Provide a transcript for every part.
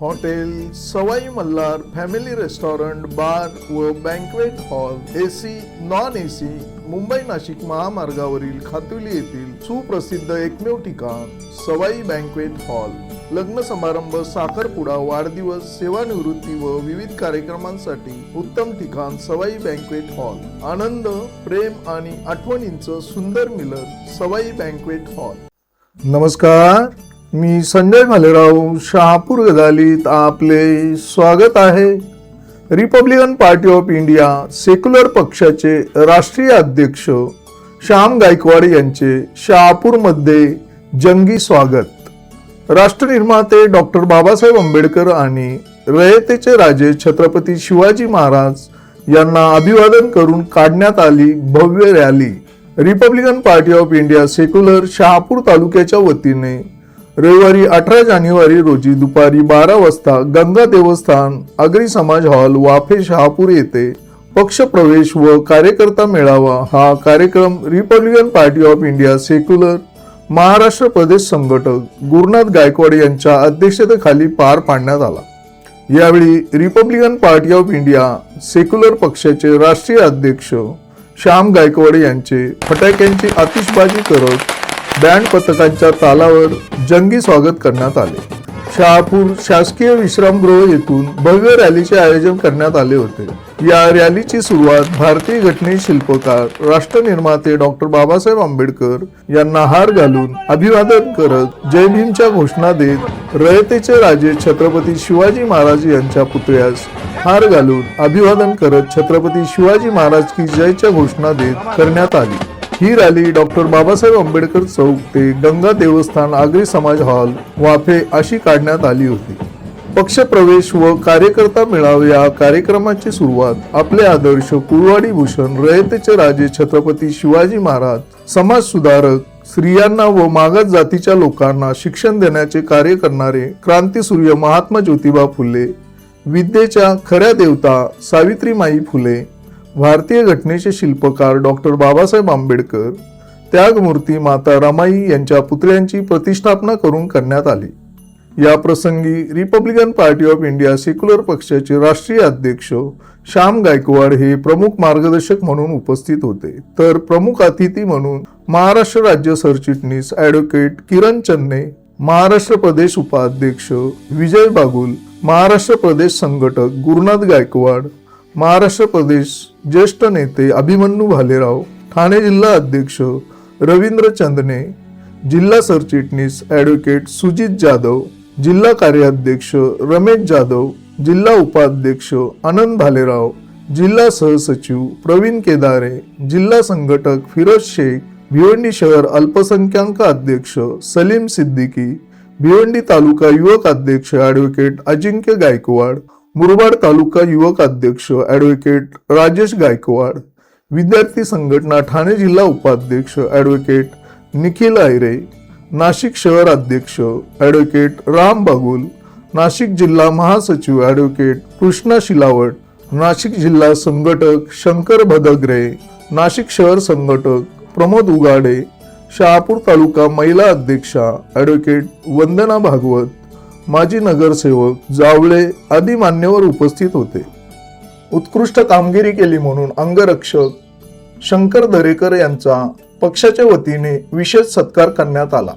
Hotel सवाई Malhar family restaurant bar व banquet hall AC non AC Mumbai Nashik महामार्गावरील खातुली येथील सुप्रसिद्ध एकमेव ठिकाण सवाई बँक्वेट हॉल लग्न समारंभ साखरपुडा वाढदिवस सेवानिवृत्ती व विविध कार्यक्रमांसाठी उत्तम ठिकाण सवाई बँक्वेट हॉल आनंद प्रेम आणि आठवणींचं सुंदर मिलन सवाई बँक्वेट हॉल। नमस्कार, मी संजय भालेराव शहापूर गदालीत आपले स्वागत आहे। Republican Party of India Secular पक्षाचे राष्ट्रीय अध्यक्ष श्याम गायकवाड यांचे शहापूर मध्ये जंगी स्वागत। राष्ट्रनिर्माते डॉक्टर बाबासाहेब आंबेडकर आणि रयतेचे राजे छत्रपती शिवाजी महाराज यांना अभिवादन करून काढण्यात आली भव्य rally. Republican Party of India secular Shahapur तालुक्याच्या वतीने रविवारी 18 जानेवारी रोजी दुपारी 12 वाजता गंगा देवस्थान आगरी समाज हॉल वाफे शहापूर येथे पक्ष प्रवेश व कार्यकर्ता मेळावा हा कार्यक्रम Republican Party of India Secular Maharashtra प्रदेश संघटक गुरुनाथ गायकवाड यांच्या अध्यक्षतेखाली पार पाडण्यात आला। यावेळी Republican Party of India Secular पक्षाचे राष्ट्रीय अध्यक्ष श्याम गायकवाड यांचे फटाक्यांची आतिषबाजी करत बँड पथकांच्या तालावर जंगी स्वागत करण्यात आले। शहापूर शासकीय विश्रामगृह येथून भव्य रॅलीचे आयोजन करण्यात आले होते। या रॅलीची सुरुवात भारतीय घटने शिल्पकार राष्ट्रनिर्माते डॉक्टर बाबासाहेब आंबेडकर यांना हार घालून अभिवादन करत जय भीमच्या घोषणा देत रयतेचे राजे छत्रपती शिवाजी महाराज यांच्या पुतळ्यास हार घालून अभिवादन करत छत्रपती शिवाजी महाराज की जयच्या घोषणा देत करण्यात आली। ही रॅली डॉक्टर बाबासाहेब आंबेडकर चौक ते गंगा देवस्थान आगरी समाज हॉल वाफे अशी काढण्यात आली होती। पक्ष प्रवेश व कार्यकर्ता मेळावा या कार्यक्रमाची सुरुवात आपले आदर्श कुळवाडी भूषण रयतेचे राजे छत्रपती शिवाजी महाराज समाज सुधारक स्त्रियांना व मागास जातीच्या लोकांना शिक्षण देण्याचे कार्य करणारे क्रांतीसूर्य महात्मा ज्योतिबा फुले विद्येच्या खऱ्या देवता सावित्रीमाई फुले भारतीय घटनेचे शिल्पकार डॉक्टर बाबासाहेब आंबेडकर त्यागमूर्ती माता रमाई यांच्या पुतळ्यांची प्रतिष्ठापना करून करण्यात आली। या प्रसंगी Republican Party of India Secular पक्षाचे राष्ट्रीय अध्यक्ष श्याम गायकवाड हे प्रमुख मार्गदर्शक म्हणून उपस्थित होते, तर प्रमुख अतिथी म्हणून महाराष्ट्र राज्य सरचिटणीस ॲडव्होकेट किरण चन्ने, महाराष्ट्र प्रदेश उपाध्यक्ष विजय बागुल, महाराष्ट्र प्रदेश संघटक गुरुनाथ गायकवाड, महाराष्ट्र प्रदेश ज्येष्ठ नेते अभिमन्यू भालेराव, ठाणे जिल्हा अध्यक्ष रवींद्र चंदने, जिल्हा सरचिटणीस ॲडव्होकेट सुजित जाधव, जिल्हा कार्याध्यक्ष रमेश जाधव, जिल्हा उपाध्यक्ष आनंद भालेराव, जिल्हा सहसचिव प्रवीण केदारे, जिल्हा संघटक फिरोज शेख, भिवंडी शहर अल्पसंख्याक अध्यक्ष सलीम सिद्दीकी, भिवंडी तालुका युवक अध्यक्ष ॲडव्होकेट अजिंक्य गायकवाड, मुरबाड तालुका युवक अध्यक्ष ॲडव्होकेट राजेश गायकवाड, विद्यार्थी संघटना ठाणे जिल्हा उपाध्यक्ष ॲडव्होकेट निखिल आयरे, नाशिक शहर अध्यक्ष ॲडव्होकेट राम बागुल, नाशिक जिल्हा महासचिव ॲडव्होकेट कृष्णा शिलावट, नाशिक जिल्हा संघटक शंकर भदगरे, नाशिक शहर संघटक प्रमोद उगाडे, शहापूर तालुका महिला अध्यक्षा ॲडव्होकेट वंदना भागवत, माजी नगरसेवक जावळे आदी मान्यवर उपस्थित होते। उत्कृष्ट कामगिरी केली म्हणून अंगरक्षक शंकर दरेकर यांचा पक्षाच्या वतीने विशेष सत्कार करण्यात आला।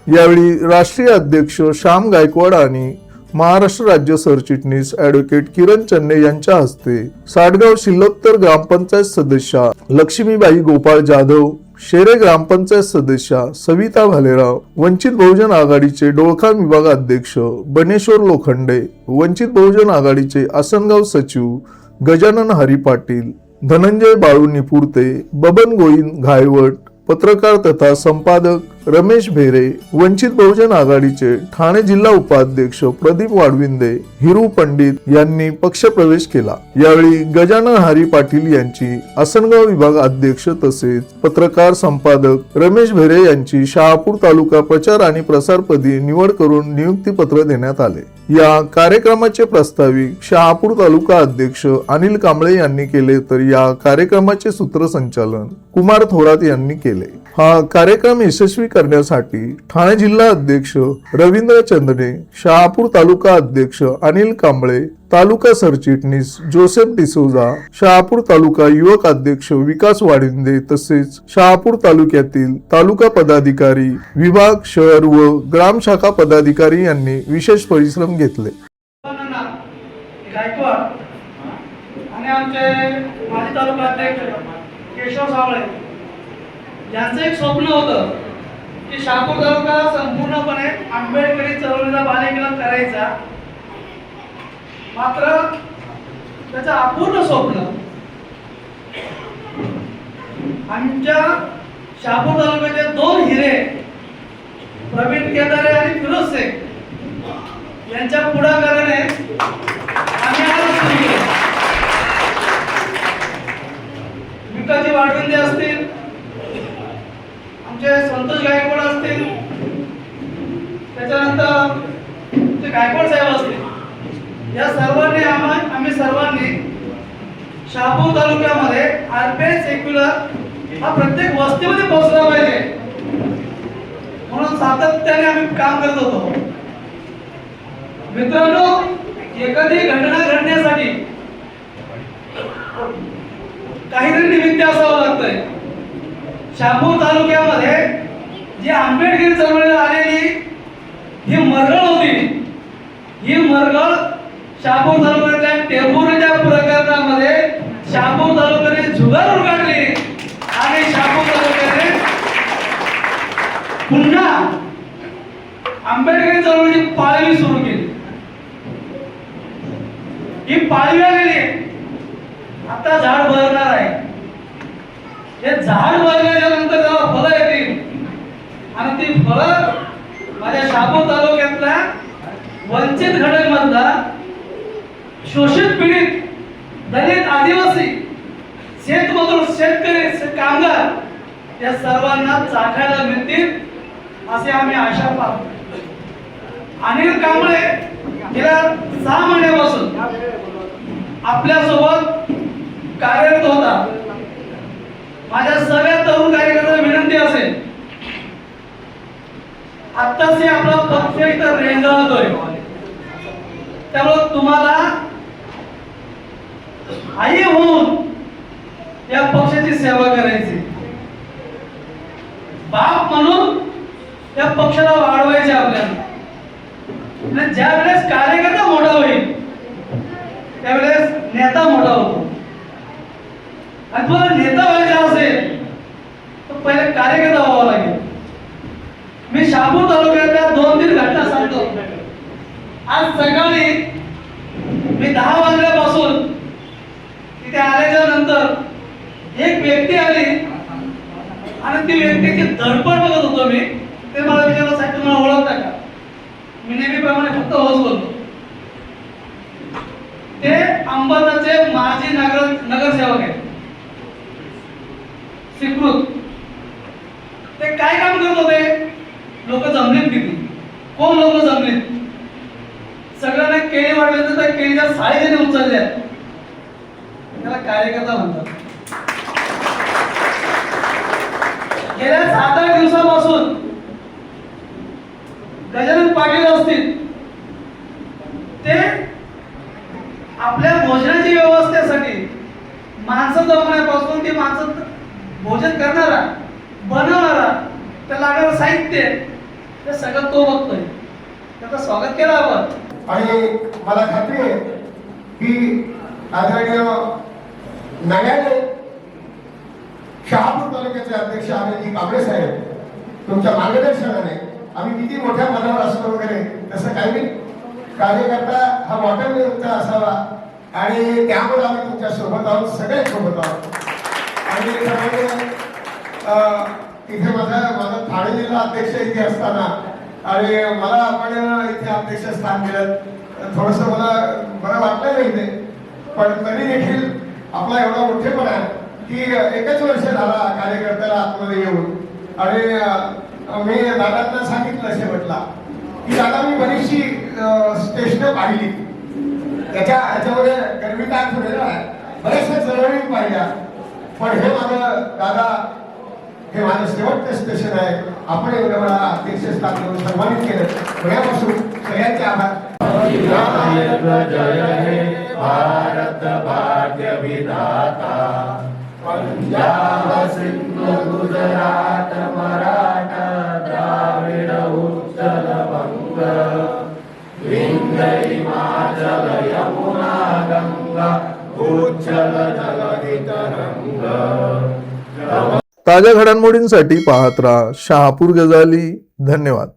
यावेळी राष्ट्रीय अध्यक्ष श्याम गायकवाड आणि महाराष्ट्र राज्य सरचिटणीस ॲडव्होकेट किरण चन्ने यांच्या हस्ते साडगाव शिल्लोत्तर ग्रामपंचायत सदस्या लक्ष्मीबाई गोपाळ जाधव, शेरे ग्रामपंचायत सदस्या सविता भालेराव, वंचित बहुजन आघाडीचे डोळखाम विभाग अध्यक्ष बनेश्वर लोखंडे, वंचित बहुजन आघाडीचे आसनगाव सचिव गजानन हरी पाटील, धनंजय बाळू निपुरते, बबन गोविंद घायवट, पत्रकार तथा संपादक रमेश भेरे, वंचित बहुजन आघाडीचे ठाणे जिल्हा उपाध्यक्ष प्रदीप वाडविंदे, हिरू पंडित यांनी पक्ष प्रवेश केला। यावेळी गजानन हरी पाटील यांची आसनगाव विभाग अध्यक्ष तसेच पत्रकार संपादक रमेश भेरे यांची शहापूर तालुका प्रचार आणि प्रसारपदी निवड करून नियुक्तीपत्र देण्यात आले। या कार्यक्रमाचे प्रस्ताविक शहापूर तालुका अध्यक्ष अनिल कांबळे यांनी केले, तर या कार्यक्रमाचे सूत्रसंचालन कुमार थोरात यांनी केले। हा कार्यक्रम यशस्वी करण्यासाठी ठाणे जिल्हा अध्यक्ष रवींद्र चंदने, शहापूर तालुका अध्यक्ष अनिल कांबळे, तालुका सरचिटणीस जोसेफ डिसोजा, शहापूर तालुका युवक अध्यक्ष विकास वाडिंदे तसेच शहापूर तालुक्यातील तालुका पदाधिकारी, विभाग, शहर व ग्राम शाखा पदाधिकारी यांनी विशेष परिश्रम घेतले. आणि आमचे माजी तालुका अध्यक्ष केशव सावळे यांचं एक स्वप्न होतं की शहापूर तालुका संपूर्णपणे आंबेडकरी चळवळीचा बालेकिल्ला करायचा. मात्र त्याचं अपूर्ण स्वप्न आमच्या शहापूर तालुक्याचे 2 हिरे प्रवीण केदारे आणि फिरोज शेख यांच्या पुढाकाराने आम्ही आज सुरू केलं. विकाजी वाडविंदे असतील, आमचे संतोष गायकवाड असतील, त्याच्यानंतर ते गायकवाड साहेब असतील, या सर्वांनी आम्ही सर्वांनी शहापूर तालुक्यामध्ये आरपीआय सेक्युलर हा प्रत्येक वस्तीमध्ये पोहोचला पाहिजे म्हणून सातत्याने आम्ही काम करत होतो. मित्रांनो, एखादी घटना घडण्यासाठी काहीतरी निमित्त असावं लागतंय. शहापूर तालुक्यामध्ये जी आंबेडकरी चळवळीला आलेली ही मरगळ होती, ही मरगळ शहापूर तालुक्यातल्या टेंभुर्णीच्या प्रकरणामध्ये शहापूर तालुक्याने जुगार उघडली आणि शहापूर तालुक्याने पुन्हा आंबेडकरी चळवळीची पाळवी सुरू केली. ही पाळवी आलेली आता झाड बहरणार आहे. हे झाड बहरल्याच्या नंतर जेव्हा फळं येतील आणि ती फळं माझ्या शहापूर तालुक्यातल्या वंचित घटक मधला शोषित, पीडित, दलित, आदिवासी, शेतमजूर, शेतकरी, कामगार या सर्वांना चाखायला मिळतील असे आम्ही आशा पाहतो. अनिल कांबळे गेल्या 6 महिन्यापासून आपल्या सोबत कार्यरत होता. माझ्या सगळ्या तरुण कार्यकर्त्यांना विनंती असेल, आत्ताच आपला पक्ष इथं रेंगाळतोय, त्यामुळे तुम्हाला आई होऊन या पक्षाची सेवा करायची, बाप म्हणून या पक्षाला वाढवायचे आपल्याला. ज्या वेळेस कार्यकर्ता मोठा होईल त्यावेळेस नेता मोठा होतो. आणि तुम्हाला नेता व्हायचा असेल तर पहिले कार्यकर्ता व्हावा लागेल. मी शहापूर तालुक्यातल्या 2-3 घटना सांगतो. आज सकाळी मी 10 वाजल्यापासून तिथे आल्याच्या नंतर एक व्यक्ती आली आणि ती व्यक्तीची धडपड बघत होतो मी. ते मला विचारलं, साहेब तुम्हाला ओळखता का? मी नेहमीप्रमाणे फक्त होच बोलतो. ते अंबरनाथचे माजी नगरसेवक आहेत, स्वीकृत. ते काय काम करत होते? लोक जमलीत किती? कोण लोक जमलीत? सगळ्यांना केळी वाढले तर त्या केळीच्या साळी त्यांनी उचलल्या. त्याला कार्यकर्ता म्हणतात. गेल्या 7-8 दिवसापासून गजानन पाटील असतील, ते आपल्या भोजनाची व्यवस्थेसाठी माणसं जमण्यापासून ती माणसं भोजन करणारा, बनवणारा, त्या लागणारं साहित्य ते सगळं तो बघतोय. त्याचं स्वागत केलं आपण. आणि मला खात्री आहे की आदरणीय नव्याने शहापूर तालुक्याचे अध्यक्ष अनिलजी कांबळे साहेब, तुमच्या मार्गदर्शनाने आम्ही किती मोठ्या पदावर असतो वगैरे तसं काही नाही. कार्यकर्ता हा मोठा नियुक्त असावा आणि त्यामुळे आम्ही तुमच्या सोबत आहोत, सगळे सोबत आहोत. आणि इथे माझा ठाणे जिल्हा अध्यक्ष इथे असताना आणि मला आपण इथे अध्यक्ष स्थान दिलं, थोडस मला बरं वाटलं नाही इथे. पण तरी देखील आपला एवढा मोठेपणा की 1च वर्ष झाला कार्यकर्त्याला आतमध्ये येऊन. आणि मी दादांना सांगितलं शेवटला की दादा मी बरीचशी स्टेशन पाहिली, याच्यामध्ये गर्मीदार बऱ्याचशा चळवळी पाहिल्या, पण हे माझं दादा हे माझं शेवटचं स्टेशन आहे. आपण एवढं मला अध्यक्ष स्थान देऊन सन्मानित केलं. मनापासून सगळ्यांचे आभार. जय हे भारत भाग्य विधाता, पंजाब सिंधु गुजरात मराठा द्राविड उत्कल बंग, विंध्य हिमाचल यमुना गंगा उच्चल जलधि तरंग. ताज्या घडामोडींसाठी पाहत राहा शहापूर गजाली. धन्यवाद.